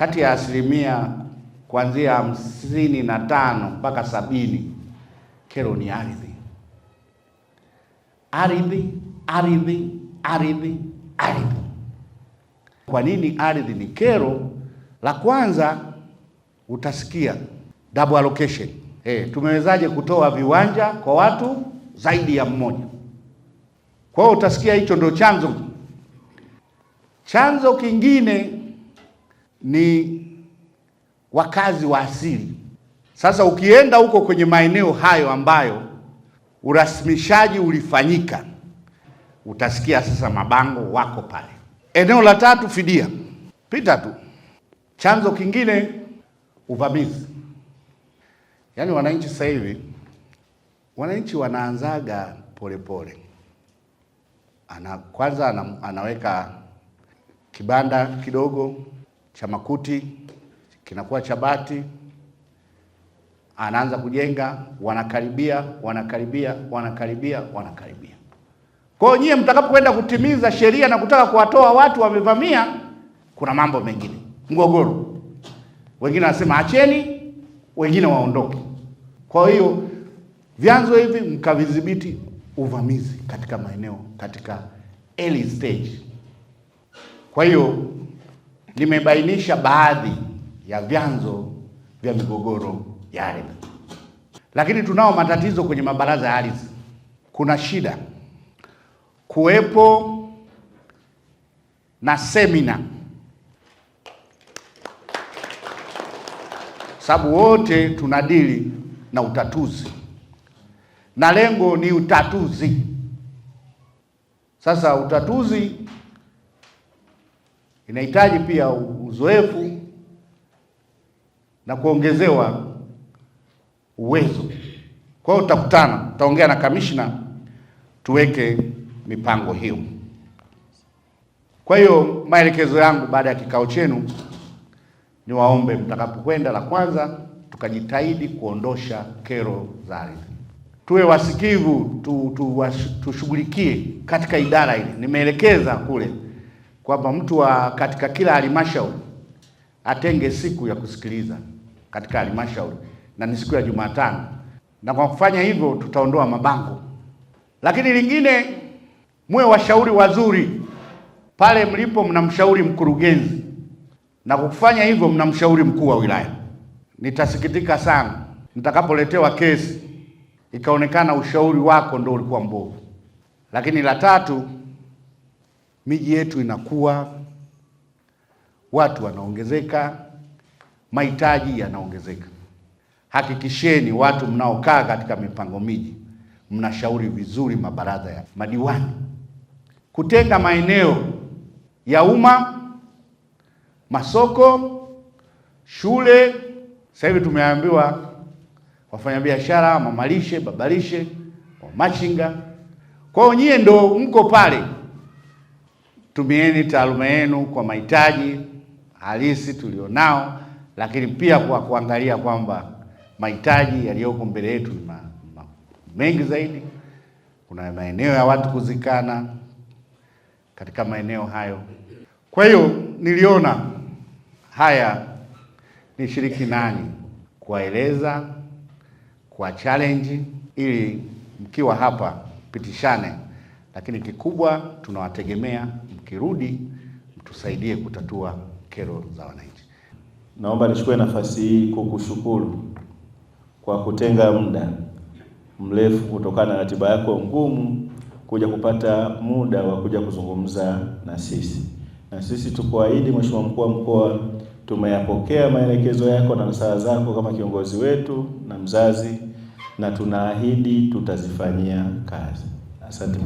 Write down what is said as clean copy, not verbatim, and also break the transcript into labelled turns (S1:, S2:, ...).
S1: kati ya asilimia kuanzia 55 mpaka 70 kero ni ardhi. Ardhi. Kwa nini ardhi ni kero? La kwanza utasikia double allocation. Tumewezaje kutoa viwanja kwa watu zaidi ya mmoja? Kwa hiyo utasikia hicho ndio chanzo. Chanzo kingine ni wakazi wa asili. Sasa ukienda huko kwenye maeneo hayo ambayo urasimishaji ulifanyika, utasikia sasa mabango wako pale. Eneo la tatu, fidia. Pita tu. Chanzo kingine uvamizi. Yaani wananchi sasa hivi, wananchi wanaanzaga polepole. Kwanza anaweka kibanda kidogo cha makuti, kinakuwa cha bati, anaanza kujenga, wanakaribia. Kwa hiyo nyie mtakapokwenda kutimiza sheria na kutaka kuwatoa watu wamevamia, kuna mambo mengine, mgogoro. Wengine wanasema acheni, wengine waondoke. Kwa hiyo vyanzo hivi mkavidhibiti uvamizi katika maeneo, katika early stage. Kwa hiyo nimebainisha baadhi ya vyanzo vya migogoro ya ardhi. Lakini tunao matatizo kwenye mabaraza ya ardhi. Kuna shida kuwepo na semina, sababu wote tunadili na utatuzi na lengo ni utatuzi. Sasa utatuzi inahitaji pia uzoefu na kuongezewa uwezo. Kwa hiyo tutaongea na kamishna tuweke mipango hiyo. Kwa hiyo maelekezo yangu baada ya kikao chenu, niwaombe mtakapokwenda, la kwanza tukajitahidi kuondosha kero za ardhi. Tuwe wasikivu, tushughulikie katika idara ile. Nimeelekeza kule kwamba mtu katika kila halmashauri atenge siku ya kusikiliza katika halmashauri, na ni siku ya Jumatano. Na kwa kufanya hivyo tutaondoa mabango. Lakini lingine, muwe washauri wazuri. Pale mlipo mnamshauri mkurugenzi, na kwa kufanya hivyo mnamshauri mkuu wa wilaya. Nitasikitika sana nitakapoletewa kesi ikaonekana ushauri wako ndio ulikuwa mbovu. Lakini la tatu, miji yetu inakuwa, watu wanaongezeka, mahitaji yanaongezeka. Hakikisheni watu mnaokaa katika mipango miji mnashauri vizuri mabaraza ya madiwani kutenga maeneo ya umma, masoko, shule. Sasa hivi tumeambiwa wafanyabiashara, mamalishe, babalishe, machinga. Kwa hiyo nyie ndo mko pale, tumieni taaluma yenu kwa mahitaji halisi tulionao, lakini pia kwa kuangalia kwamba mahitaji yaliyoko mbele yetu ni mengi zaidi. Kuna maeneo ya watu kuzikana katika maeneo hayo. Kwa hiyo niliona haya nishiriki nanyi kuwaeleza, kwa challenge, ili mkiwa hapa pitishane. Lakini kikubwa tunawategemea mkirudi mtusaidie kutatua kero za wananchi.
S2: Naomba nichukue nafasi hii kukushukuru kwa kutenga muda mrefu kutokana na ratiba yako ngumu kuja kupata muda wa kuja kuzungumza na sisi. Na sisi tukuahidi, Mheshimiwa Mkuu wa Mkoa, tumeyapokea maelekezo yako na nasaha zako kama kiongozi wetu na mzazi, na tunaahidi tutazifanyia kazi. Asante.